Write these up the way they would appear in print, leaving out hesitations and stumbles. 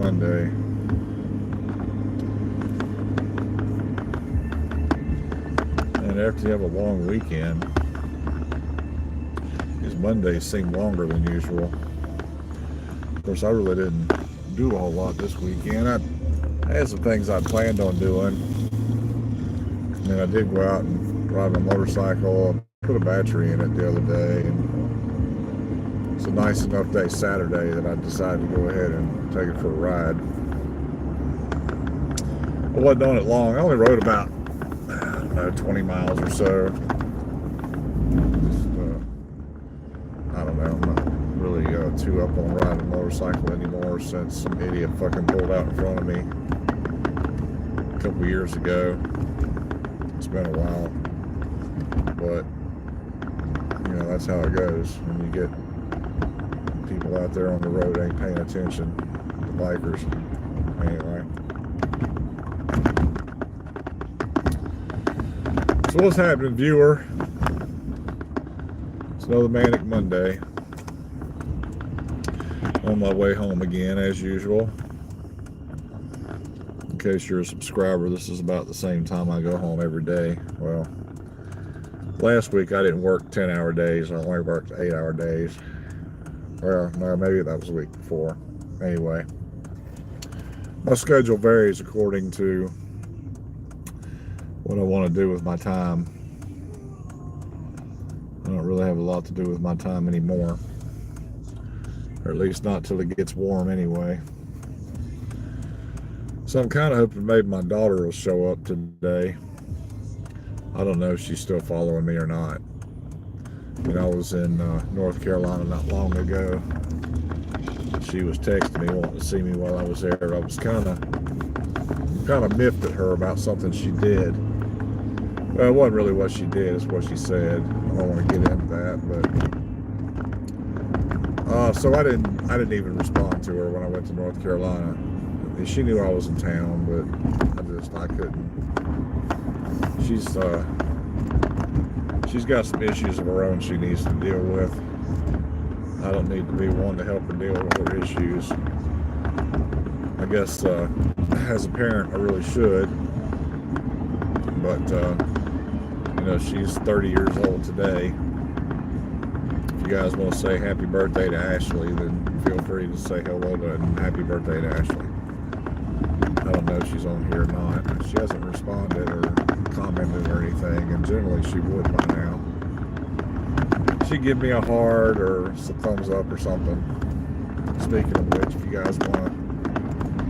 Monday. And after you have a long weekend, these Mondays seem longer than usual. Of course, I really didn't do a whole lot this weekend. I had some things I planned on doing. I mean, I did go out and ride my motorcycle. I put a battery in it the other day, and it's a nice enough day Saturday that I decided to go ahead and take it for a ride. I wasn't on it long. I only rode about 20 miles or so. Just, I don't know. I'm not really too up on riding a motorcycle anymore since some idiot fucking pulled out in front of me a couple years ago. It's been a while, but you know, that's how it goes when you get people out there on the road ain't paying attention, the bikers. Anyway, so what's happening, viewer? It's another Manic Monday. On my way home again, as usual. In case you're a subscriber, this is about the same time I go home every day. Well, last week I didn't work 10-hour days. I only worked 8-hour days. Well, no, maybe that was the week before. Anyway, my schedule varies according to what I want to do with my time. I don't really have a lot to do with my time anymore. Or at least not till it gets warm anyway. So I'm kind of hoping maybe my daughter will show up today. I don't know if she's still following me or not. You know, I was in North Carolina not long ago. She was texting me wanting to see me while I was there. I was kind of miffed at her about something she did. Well, it wasn't really what she did, it's what she said. I don't want to get into that, but so I didn't even respond to her when I went to North Carolina. She knew I was in town, but I couldn't. She's got some issues of her own she needs to deal with. I don't need to be one to help her deal with her issues. I guess as a parent I really should, but you know, she's 30 years old today. If you guys want to say happy birthday to Ashley, then feel free to say hello to and happy birthday to Ashley. I don't know if she's on here or not. She hasn't responded or commented or anything, and generally she would by now. She'd give me a heart or some thumbs up or something. Speaking of which, if you guys want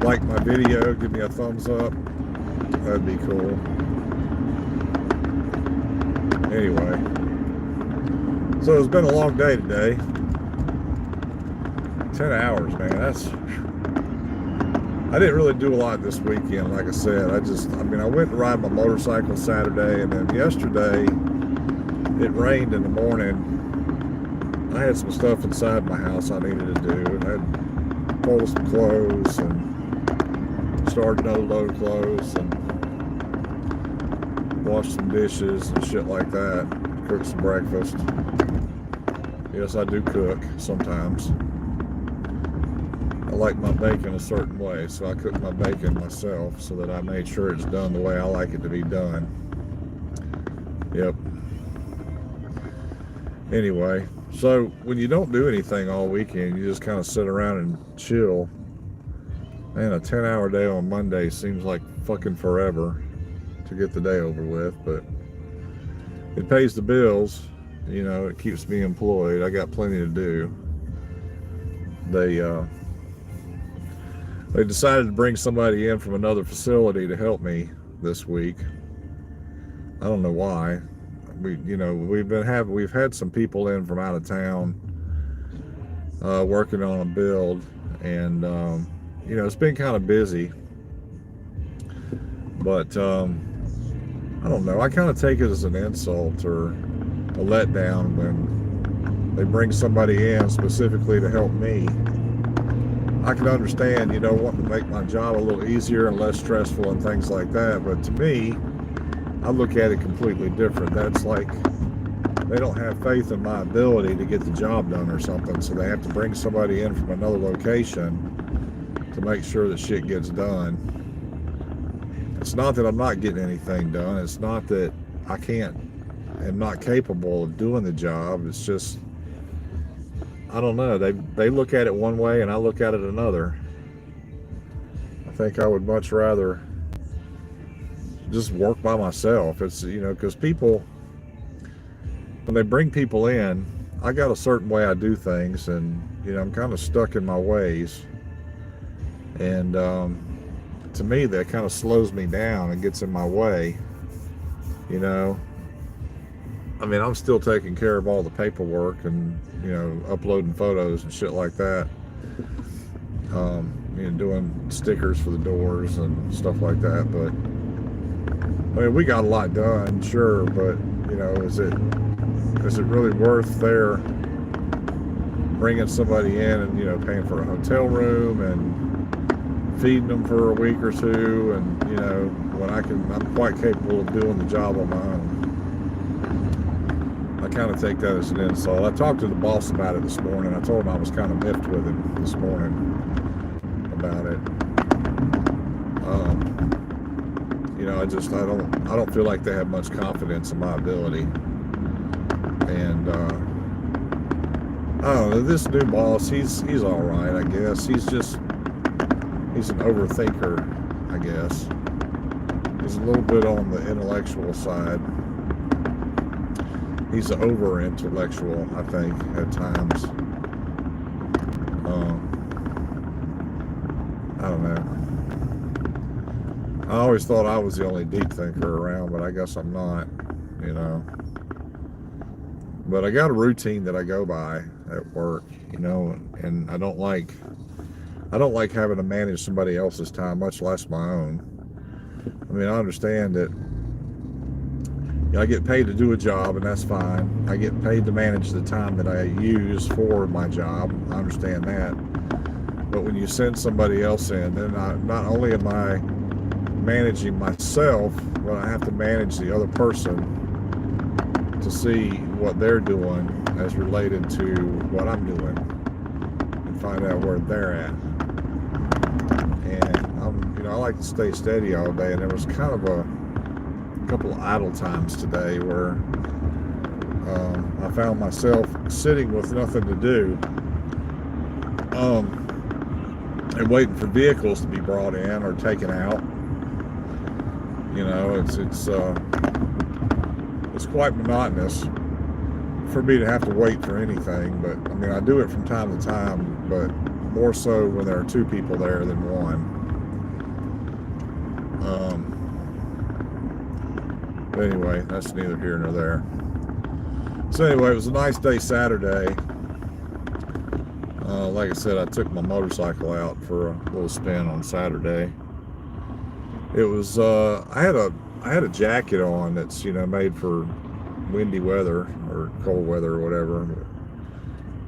to like my video, give me a thumbs up. That'd be cool. Anyway, so it's been a long day today. 10 hours, man. I didn't really do a lot this weekend, like I said. I went to ride my motorcycle Saturday, and then yesterday it rained in the morning. I had some stuff inside my house I needed to do, and I had to fold some clothes and start another load of clothes and wash some dishes and shit like that, cook some breakfast. Yes, I do cook sometimes. I like my bacon a certain way, so I cook my bacon myself so that I made sure it's done the way I like it to be done. Yep. Anyway, so when you don't do anything all weekend, you just kind of sit around and chill. Man, a 10-hour day on Monday seems like fucking forever to get the day over with, but it pays the bills. You know, it keeps me employed. I got plenty to do. They decided to bring somebody in from another facility to help me this week. I don't know why. We've had some people in from out of town working on a build, and you know, it's been kind of busy. But I don't know. I kind of take it as an insult or a letdown when they bring somebody in specifically to help me. I can understand, you know, wanting to make my job a little easier and less stressful and things like that, but to me, I look at it completely different. That's like they don't have faith in my ability to get the job done or something, so they have to bring somebody in from another location to make sure that shit gets done. It's not that I'm not getting anything done. It's not that I am not capable of doing the job. It's just, I don't know. They look at it one way and I look at it another. I think I would much rather just work by myself. It's, because people, when they bring people in, I got a certain way I do things, and I'm kind of stuck in my ways, and to me that kind of slows me down and gets in my way. I mean, I'm still taking care of all the paperwork and uploading photos and shit like that, doing stickers for the doors and stuff like that. But I mean, we got a lot done, sure, but is it really worth their bringing somebody in and paying for a hotel room and feeding them for a week or two, and when I'm quite capable of doing the job on my own? I kind of take that as an insult. I talked to the boss about it this morning. I told him I was kind of miffed with him this morning about it. I don't feel like they have much confidence in my ability. And I don't know, this new boss, he's all right, I guess. He's an overthinker, I guess. He's a little bit on the intellectual side. He's over-intellectual, I think, at times. I don't know. I always thought I was the only deep thinker around, but I guess I'm not, But I got a routine that I go by at work, and I don't like having to manage somebody else's time, much less my own. I mean, I understand that I get paid to do a job, and that's fine. I get paid to manage the time that I use for my job. I understand that. But when you send somebody else in, then not only am I managing myself, but I have to manage the other person to see what they're doing as related to what I'm doing and find out where they're at. And I like to stay steady all day, and there was kind of a couple of idle times today where I found myself sitting with nothing to do, and waiting for vehicles to be brought in or taken out. It's quite monotonous for me to have to wait for anything. But I mean, I do it from time to time, but more so when there are two people there than one. But anyway, that's neither here nor there. So anyway, it was a nice day Saturday. Like I said, I took my motorcycle out for a little spin on Saturday. It was I had a jacket on that's made for windy weather or cold weather or whatever,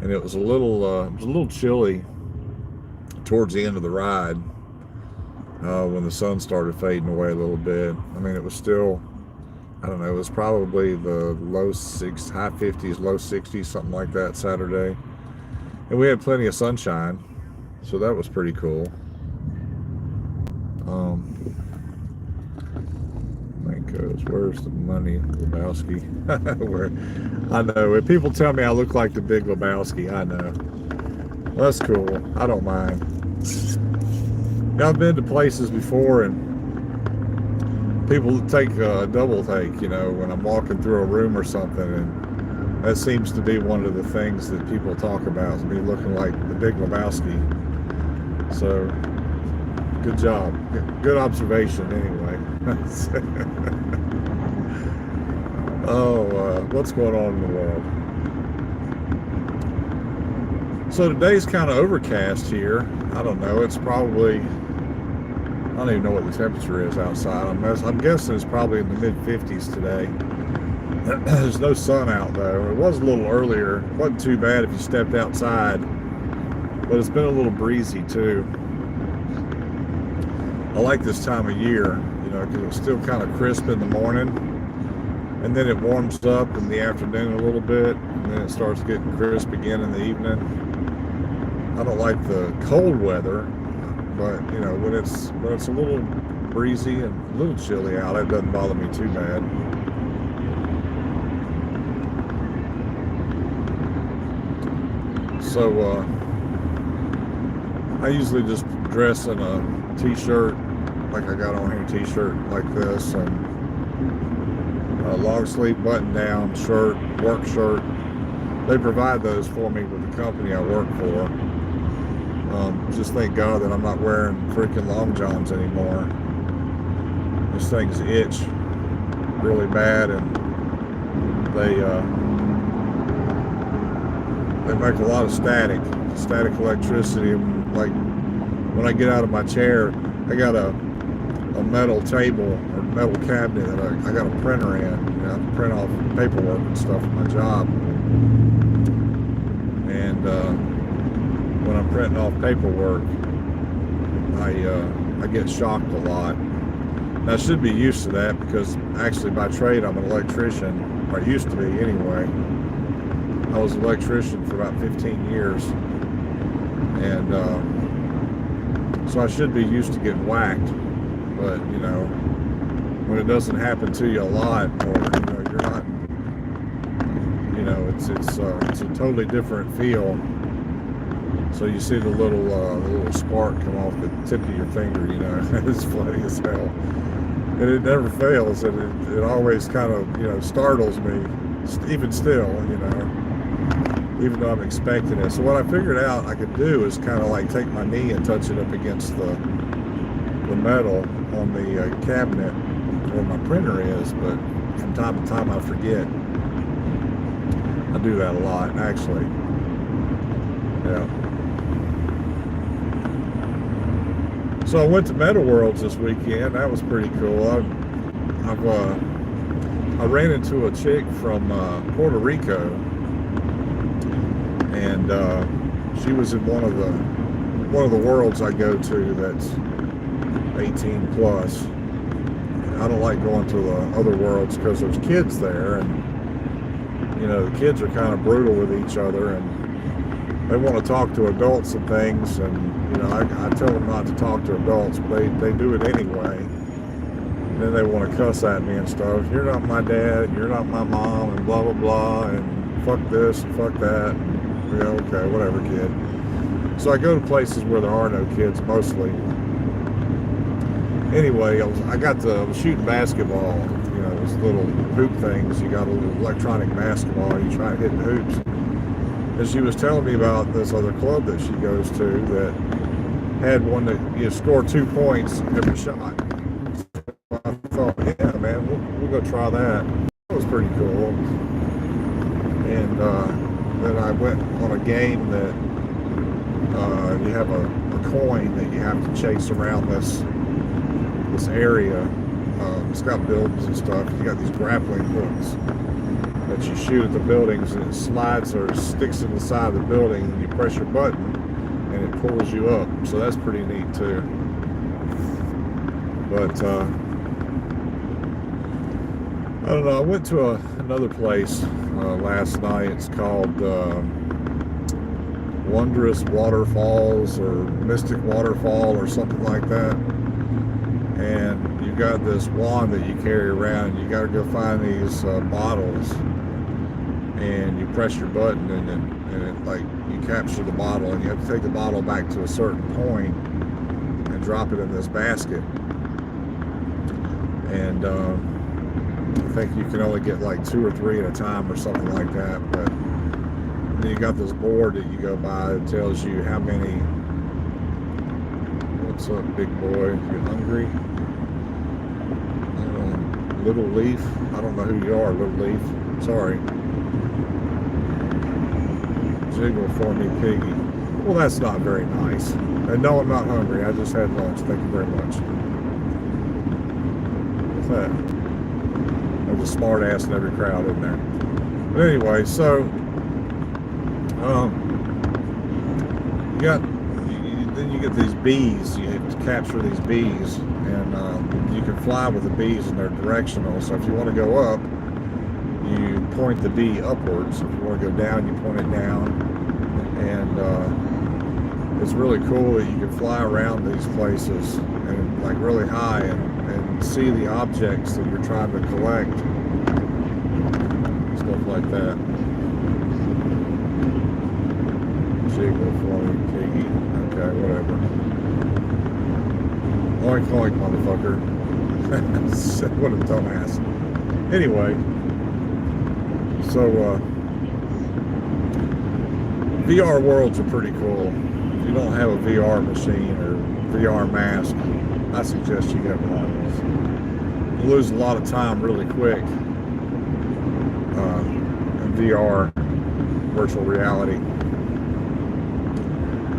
and it was a little chilly towards the end of the ride when the sun started fading away a little bit. I mean, it was still, I don't know, it was probably the high 50s, low 60s, something like that Saturday. And we had plenty of sunshine, so that was pretty cool. Where's the money, Lebowski? I know, when people tell me I look like the Big Lebowski, I know. Well, that's cool. I don't mind. I've been to places before, and people take a double take, when I'm walking through a room or something, and that seems to be one of the things that people talk about, me looking like the Big Lebowski. So, good job. Good observation, anyway. What's going on in the world? So today's kind of overcast here. I don't know. It's probably, I don't even know what the temperature is outside. I'm guessing it's probably in the mid-50s today. There's no sun out though. It was a little earlier. It wasn't too bad if you stepped outside, but it's been a little breezy too. I like this time of year, because it's still kind of crisp in the morning, and then it warms up in the afternoon a little bit, and then it starts getting crisp again in the evening. I don't like the cold weather, But you know, when it's a little breezy and a little chilly out, it doesn't bother me too bad. So I usually just dress in a t-shirt, like I got on here, t-shirt like this, and a long sleeve button down shirt, work shirt. They provide those for me with the company I work for. Just thank God that I'm not wearing freaking long johns anymore. These things itch really bad, and they make a lot of static electricity. Like when I get out of my chair, I got a metal table or metal cabinet that I got a printer in. You know, I print off paperwork and stuff for my job. And when I'm printing off paperwork, I get shocked a lot. And I should be used to that because actually by trade I'm an electrician, or I used to be anyway. I was an electrician for about 15 years, and so I should be used to getting whacked. But you know, when it doesn't happen to you a lot, or you know, you're not, you know, it's a totally different feel. So you see the little spark come off the tip of your finger, you know, it's funny as hell, and it never fails, and it always kind of, you know, startles me, even still, you know, even though I'm expecting it. So what I figured out I could do is kind of like take my knee and touch it up against the metal on the cabinet where my printer is, but from time to time I forget. I do that a lot, actually. Yeah. So I went to Metal Worlds this weekend. That was pretty cool. I ran into a chick from Puerto Rico, and she was in one of the worlds I go to that's 18 plus. I don't like going to the other worlds because there's kids there, and you know, the kids are kind of brutal with each other, and they want to talk to adults and things, and you know, I tell them not to talk to adults, but they do it anyway. And then they want to cuss at me and stuff. You're not my dad, you're not my mom, and blah blah blah, and fuck this and fuck that. And, you know, okay, whatever, kid. So I go to places where there are no kids mostly. Anyway, I was shooting basketball. You know, those little hoop things. You got a little electronic basketball, and you try hitting hoops. And she was telling me about this other club that she goes to that had one that you score 2 points every shot. I thought, yeah, man, we'll go try that. That was pretty cool. And then I went on a game that you have a coin that you have to chase around this area. It's got buildings and stuff. You got these grappling hooks that you shoot at the buildings, and it slides or sticks in the side of the building, and you press your button and it pulls you up. So that's pretty neat too. But I don't know, I went to another place last night. It's called Wondrous Waterfalls or Mystic Waterfall or something like that. And you got this wand that you carry around. You got to go find these bottles, and you press your button, and it like you capture the bottle, and you have to take the bottle back to a certain point and drop it in this basket. And I think you can only get like 2 or 3 at a time or something like that. But then you got this board that you go by that tells you how many. What's up, big boy? You hungry? Little Leaf. I don't know who you are, Little Leaf. Sorry. Jiggle for me, piggy. Well, that's not very nice. And no, I'm not hungry. I just had lunch. Thank you very much. What's that? There's a smart ass in every crowd in there. But anyway, so then you get these bees. You have to capture these bees, and you can fly with the bees, and they're directional. So if you want to go up, you point the bee upwards. If you want to go down, you point it down. And it's really cool that you can fly around these places and like really high and see the objects that you're trying to collect, stuff like that. Jiggle, floating, piggy, okay, whatever. Oink oink, motherfucker. What a dumbass. Anyway, so VR worlds are pretty cool. If you don't have a VR machine or VR mask, I suggest you get one. You lose a lot of time really quick in VR, virtual reality.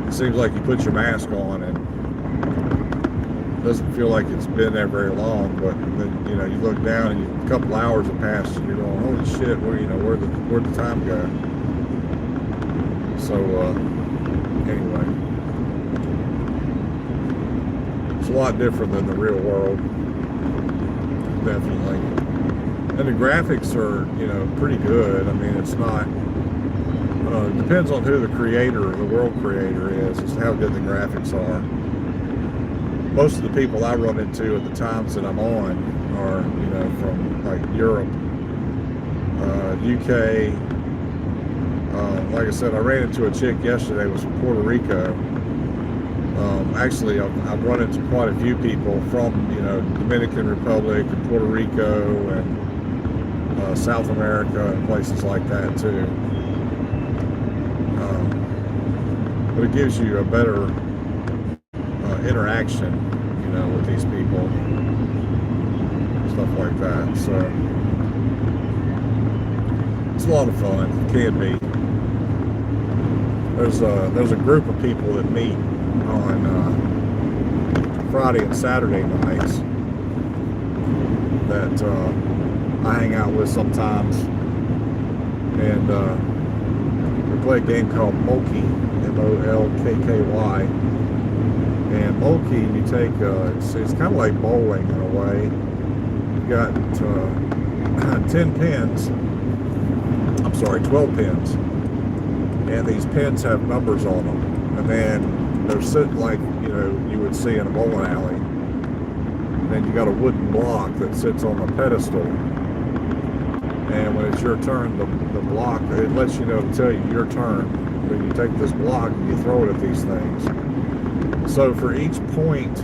It seems like you put your mask on and it doesn't feel like it's been there very long, but then you look down and a couple hours have passed and you're going, holy shit, where'd the time go? So anyway, it's a lot different than the real world, definitely. And the graphics are, pretty good. I mean, it's not, it depends on who the creator, the world creator is, as to how good the graphics are. Most of the people I run into at the times that I'm on are, from like Europe, UK. Like I said, I ran into a chick yesterday who was from Puerto Rico. Actually, I've run into quite a few people from, Dominican Republic and Puerto Rico and South America and places like that too. But it gives you a better interaction, with these people, stuff like that. So it's a lot of fun. It can be. There's a group of people that meet on Friday and Saturday nights that I hang out with sometimes, and we play a game called Molky, Molkky. And Molky, you take it's kind of like bowling in a way. You've got 10 pins. I'm sorry, 12 pins. And these pins have numbers on them. And then they're sitting like, you would see in a bowling alley. And then you got a wooden block that sits on a pedestal. And when it's your turn, the block, it lets you know to tell you your turn. When you take this block and you throw it at these things. So for each point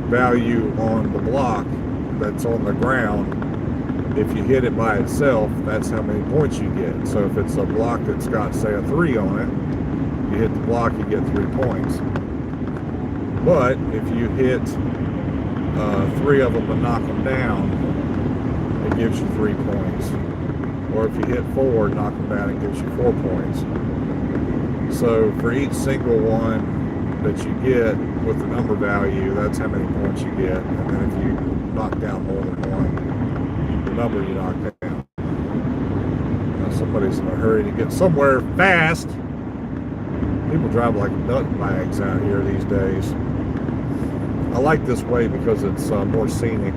value on the block that's on the ground, if you hit it by itself, that's how many points you get. So if it's a block that's got, say, a 3 on it, you hit the block, you get 3 points. But if you hit 3 of them and knock them down, it gives you 3 points. Or if you hit 4 and knock them down, it gives you 4 points. So for each single one that you get with the number value, that's how many points you get. And then if you knock down more than one, the number you knock down. Now somebody's in a hurry to get somewhere fast. People drive like nut bags out here these days. I like this way because it's more scenic.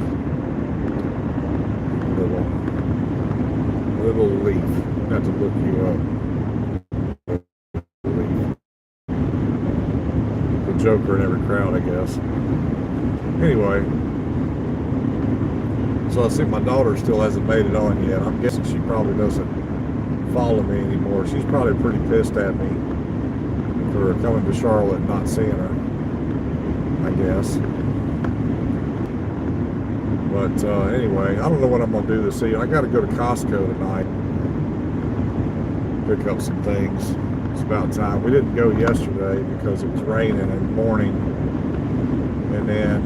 Little leaf. Not to look you up. Joker in every crowd, I guess. Anyway, so I see my daughter still hasn't made it on yet. I'm guessing she probably doesn't follow me anymore. She's probably pretty pissed at me for coming to Charlotte and not seeing her, I guess. But anyway, I don't know what I'm going to do this evening. I got to go to Costco tonight, pick up some things. It's about time. We didn't go yesterday because it was raining in the morning. And then,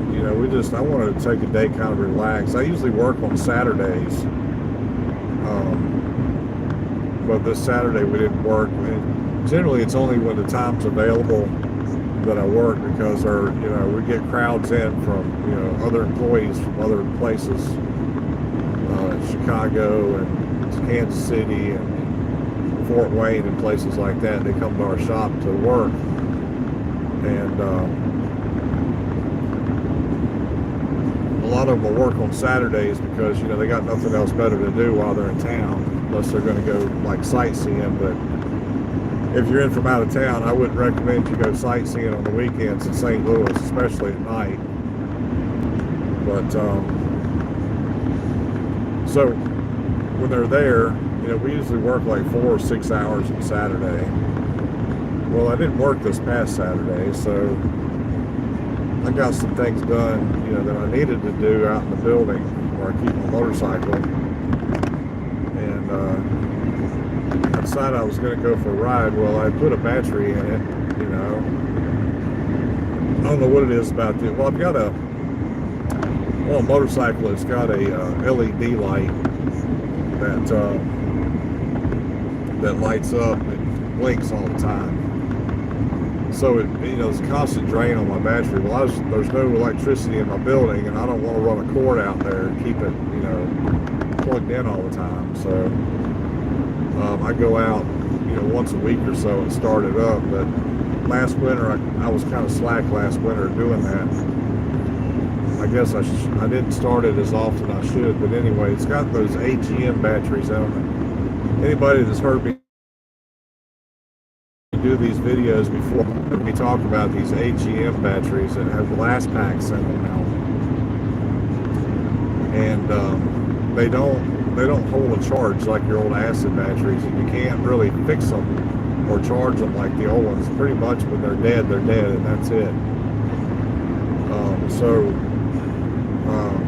I wanted to take a day kind of relax. I usually work on Saturdays. But this Saturday we didn't work. And generally it's only when the time's available that I work because we get crowds in from, other employees from other places. Chicago and Kansas City and Fort Wayne and places like that. They come to our shop to work, and a lot of them will work on Saturdays because they got nothing else better to do while they're in town, unless they're going to go like sightseeing. But if you're in from out of town, I wouldn't recommend you go sightseeing on the weekends in St. Louis, especially at night. But so when they're there, we usually work like 4 or 6 hours on Saturday. Well, I didn't work this past Saturday, so I got some things done, that I needed to do out in the building where I keep my motorcycle. And I decided I was going to go for a ride. Well, I put a battery in it, I don't know what it is about it. Well, I've got a motorcycle that's got a LED light that lights up and blinks all the time. So it's a constant drain on my battery. Well, there's no electricity in my building, and I don't want to run a cord out there and keep it, plugged in all the time. So I go out, once a week or so and start it up. But last winter, I was kind of slack last winter doing that. I guess I didn't start it as often as I should. But anyway, it's got those AGM batteries on it. Anybody that's heard me do these videos before, we talk about these AGM batteries that have glass packs in them now, and they don't hold a charge like your old acid batteries, and you can't really fix them or charge them like the old ones. Pretty much when they're dead, and that's it.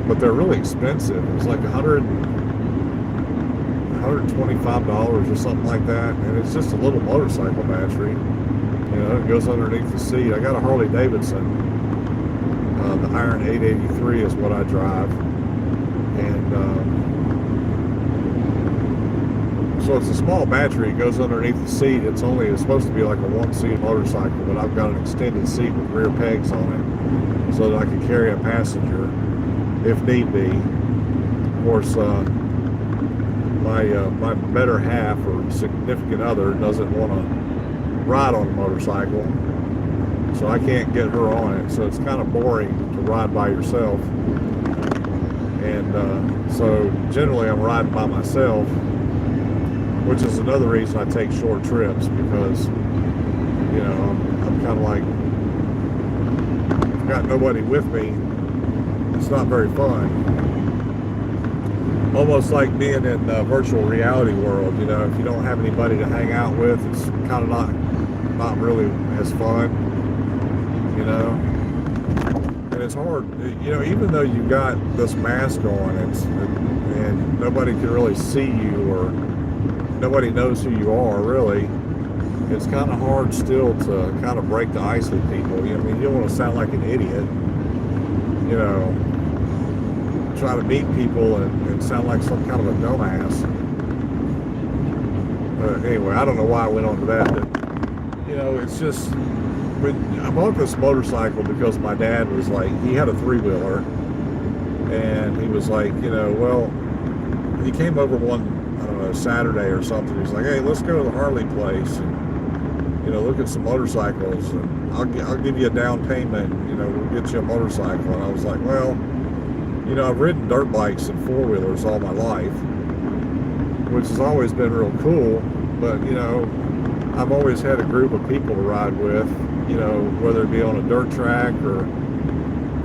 But they're really expensive. It's like $125 or something like that, and it's just a little motorcycle battery. It goes underneath the seat. I got a Harley Davidson. The Iron 883 is what I drive, and so it's a small battery. It goes underneath the seat. It's supposed to be like a one-seat motorcycle, but I've got an extended seat with rear pegs on it, so that I can carry a passenger if need be. Of course, my better half or significant other doesn't want to ride on a motorcycle, so I can't get her on it. So it's kind of boring to ride by yourself, and so generally I'm riding by myself, which is another reason I take short trips, because I'm kind of like, if I've got nobody with me, it's not very fun. Almost like being in a virtual reality world. If you don't have anybody to hang out with, it's kind of not really as fun. And it's hard. Even though you got this mask on, and nobody can really see you, or nobody knows who you are really, it's kind of hard still to kind of break the ice with people. You don't want to sound like an idiot. Try to meet people and sound like some kind of a dumbass. Anyway, I don't know why I went on to that, but it's just, when I bought this motorcycle because my dad was like, he had a 3-wheeler, and he was like, well, he came over one, I don't know, Saturday or something. He's like, hey, let's go to the Harley place and look at some motorcycles, and I'll give you a down payment. We'll get you a motorcycle. And I was like, well, I've ridden dirt bikes and 4-wheelers all my life, which has always been real cool, but, I've always had a group of people to ride with, whether it be on a dirt track or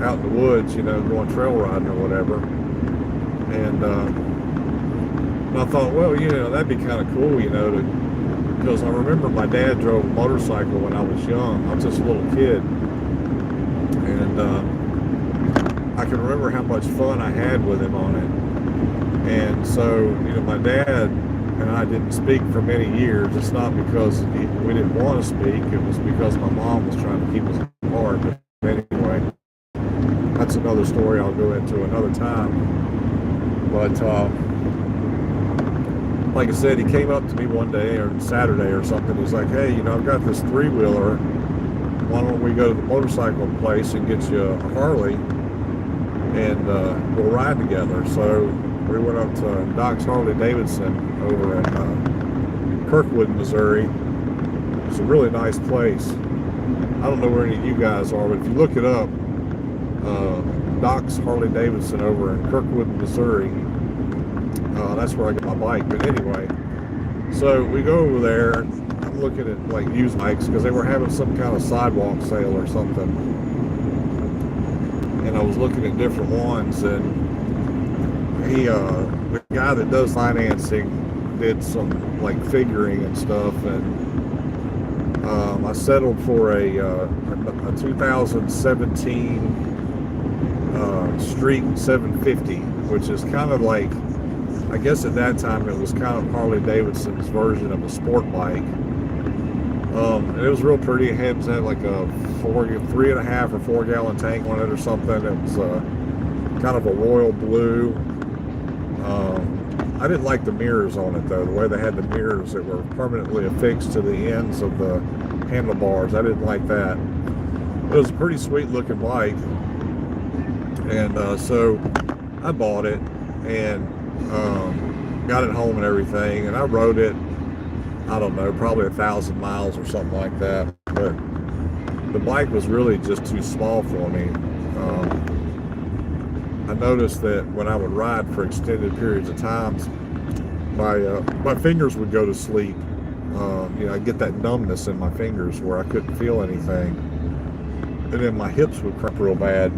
out in the woods, going trail riding or whatever. And I thought, well, that'd be kind of cool, because I remember my dad drove a motorcycle when I was young. I was just a little kid, and I can remember how much fun I had with him on it. And so, my dad and I didn't speak for many years. It's not because we didn't want to speak. It was because my mom was trying to keep us apart. But anyway, that's another story I'll go into another time. But like I said, he came up to me one day, or Saturday or something. He's like, hey, I've got this 3-wheeler. Why don't we go to the motorcycle place and get you a Harley, and we'll ride together. So we went up to Doc's Harley Davidson over in Kirkwood, Missouri. It's a really nice place. I don't know where any of you guys are, but if you look it up, Doc's Harley Davidson over in Kirkwood, Missouri, that's where I got my bike. But anyway, so we go over there. I'm I'm looking at like used bikes because they were having some kind of sidewalk sale or something, and I was looking at different ones, and the guy that does financing did some like figuring and stuff, and I settled for a 2017 Street 750, which is kind of like, I guess at that time it was kind of Harley Davidson's version of a sport bike. It was real pretty. It had like a 3.5 or 4 gallon tank on it or something. It was kind of a royal blue. I didn't like the mirrors on it though, the way they had the mirrors that were permanently affixed to the ends of the handlebars. I didn't like that. It was a pretty sweet looking bike, and so I bought it and got it home and everything, and I rode it, I don't know, probably 1,000 miles or something like that, but the bike was really just too small for me. I noticed that when I would ride for extended periods of times, my fingers would go to sleep. I'd get that numbness in my fingers where I couldn't feel anything, and then my hips would cramp real bad,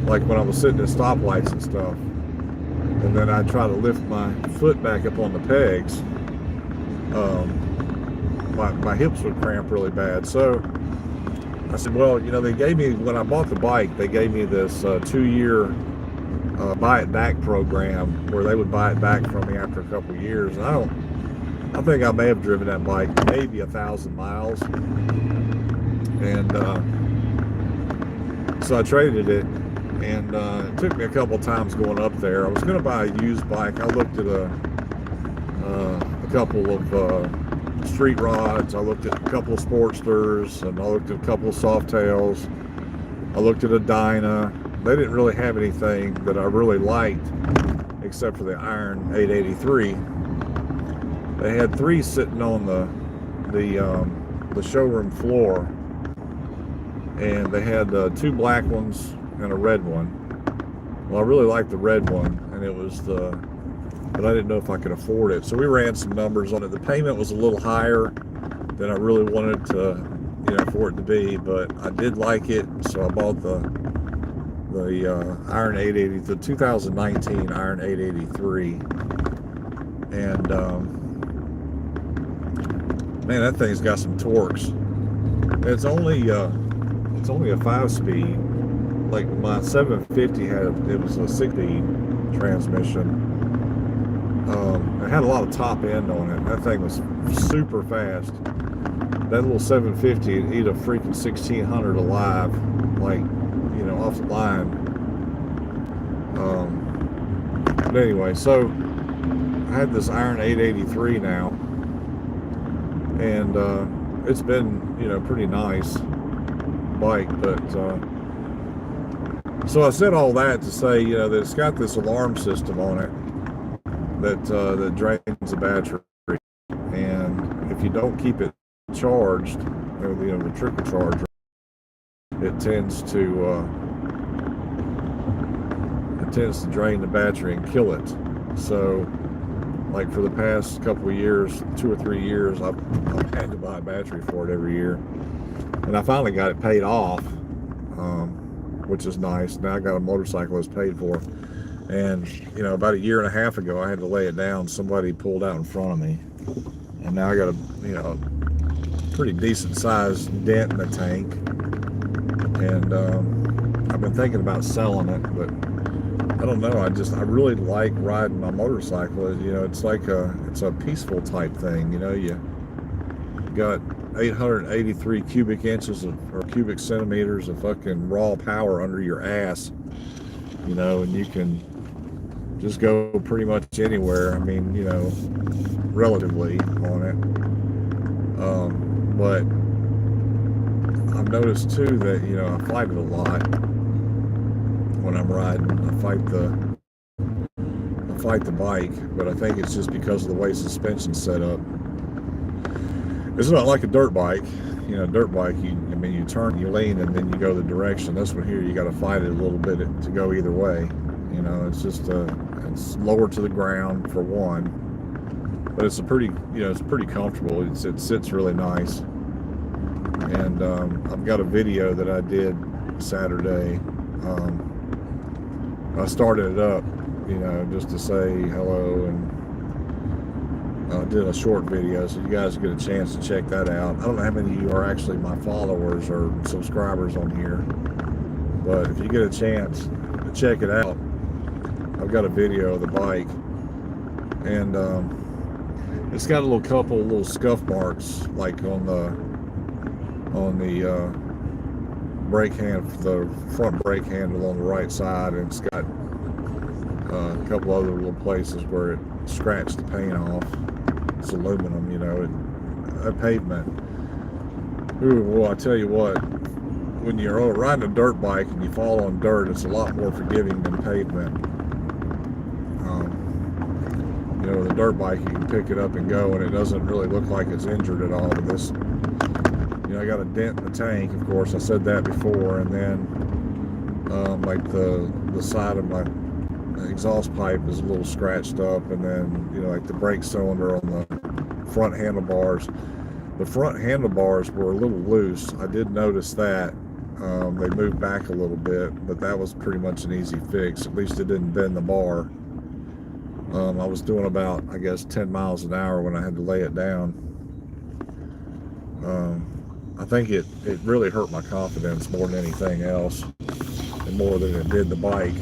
like when I was sitting at stoplights and stuff. And then I'd try to lift my foot back up on the pegs. My hips would cramp really bad. So I said, well, they gave me, when I bought the bike, they gave me this 2-year buy it back program where they would buy it back from me after a couple of years. And I think I may have driven that bike maybe 1,000 miles. And so I traded it, and it took me a couple times going up there. I was going to buy a used bike. I looked at a couple of street rods. I looked at a couple of Sportsters, and I looked at a couple of Softails. I looked at a Dyna. They didn't really have anything that I really liked except for the Iron 883. They had 3 sitting on the showroom floor, and they had 2 black ones and a red one. Well, I really liked the red one, and it was but I didn't know if I could afford it. So we ran some numbers on it. The payment was a little higher than I really wanted to, for it to be, but I did like it, so I bought the Iron 880, the 2019 Iron 883, and man, that thing's got some torques. It's only a 5-speed. Like my 750 it was a 6-speed transmission. It had a lot of top end on it. That thing was super fast. That little 750 would eat a freaking 1600 alive, like, off the line. But anyway, so I had this Iron 883 now, and it's been, pretty nice bike, but so I said all that to say, that it's got this alarm system on it that drains the battery, and if you don't keep it charged, the trickle charger, it tends to drain the battery and kill it. So, like for the past couple of years, 2 or 3 years, I've had to buy a battery for it every year, and I finally got it paid off, which is nice. Now I got a motorcycle that's paid for. And, about 1.5 years ago, I had to lay it down. Somebody pulled out in front of me. And now I got a pretty decent sized dent in the tank. And I've been thinking about selling it, but I don't know. I really like riding my motorcycle. It's like it's a peaceful type thing. You got 883 cubic inches or cubic centimeters of fucking raw power under your ass, and you can just go pretty much anywhere. I mean, relatively on it. But I've noticed too that, I fight it a lot when I'm riding. I fight the bike, but I think it's just because of the way suspension's set up. It's not like a dirt bike. Dirt bike, you turn, you lean, and then you go the direction. This one here, you got to fight it a little bit to go either way. It's just it's lower to the ground for one, but it's a pretty, it's pretty comfortable. It sits really nice. And I've got a video that I did Saturday. I started it up, just to say hello, and I did a short video, so you guys get a chance to check that out. I don't know how many of you are actually my followers or subscribers on here, but if you get a chance to check it out, I've got a video of the bike, and it's got a couple little scuff marks, like on the brake hand, the front brake handle on the right side, and it's got a couple other little places where it scratched the paint off. It's aluminum, a pavement. Ooh, well, I tell you what, when you're riding a dirt bike and you fall on dirt, it's a lot more forgiving than pavement. The dirt bike, you can pick it up and go, and it doesn't really look like it's injured at all. But this, I got a dent in the tank, of course. I said that before, and then like the side of my exhaust pipe is a little scratched up, and then like the brake cylinder on the front handlebars. The front handlebars were a little loose. I did notice that. They moved back a little bit, but that was pretty much an easy fix. At least it didn't bend the bar. I was doing about, I guess, 10 miles an hour when I had to lay it down. I think it really hurt my confidence more than anything else, and more than it did the bike.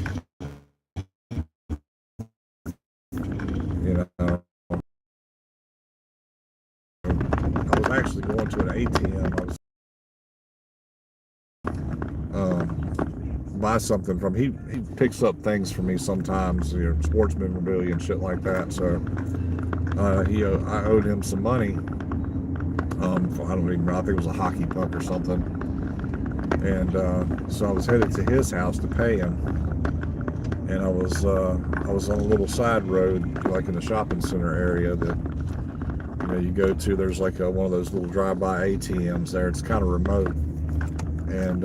I was actually going to an ATM. I was buy something from. He picks up things for me sometimes, sports memorabilia and shit like that. So I owed him some money. I don't even know. I think it was a hockey puck or something. And so I was headed to his house to pay him. And I was on a little side road, like in the shopping center area that you go to. There's like one of those little drive-by ATMs there. It's kind of remote. And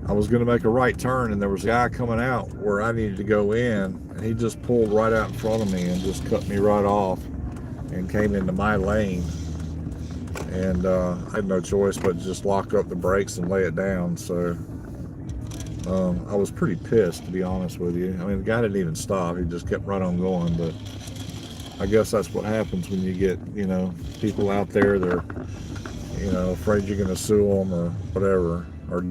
I was going to make a right turn, and there was a guy coming out where I needed to go in, and he just pulled right out in front of me and just cut me right off and came into my lane. And I had no choice but to just lock up the brakes and lay it down. So I was pretty pissed, to be honest with you. I mean, the guy didn't even stop. He just kept right on going. But I guess that's what happens when you get, people out there that are, afraid you're going to sue them or whatever, or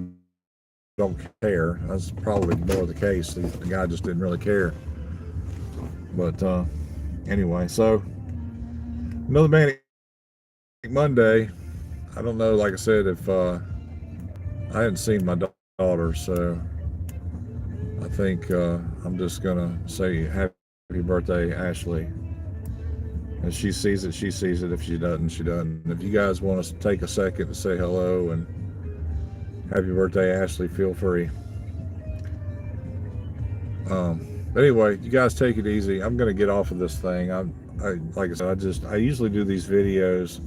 don't care. That's probably more the case. The guy just didn't really care. But anyway, so another Manic Monday. I don't know, like I said, if I hadn't seen my daughter, so I think I'm just gonna say happy birthday, Ashley. If she sees it, she sees it. If she doesn't, she doesn't. If you guys want us to take a second to say hello and happy birthday, Ashley, feel free. Anyway, you guys take it easy. I'm gonna get off of this thing. Like I said, I usually do these videos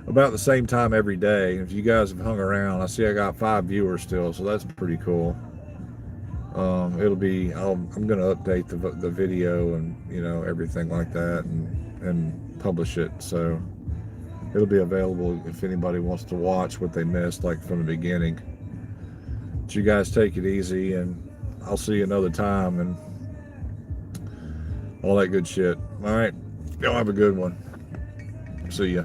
about the same time every day. If you guys have hung around, I see I got 5 viewers still, so that's pretty cool. It'll be, I'm gonna update the video and everything like that, and publish it, so it'll be available if anybody wants to watch what they missed, like from the beginning. But you guys take it easy, and I'll see you another time, and all that good shit. All right, y'all have a good one. See ya.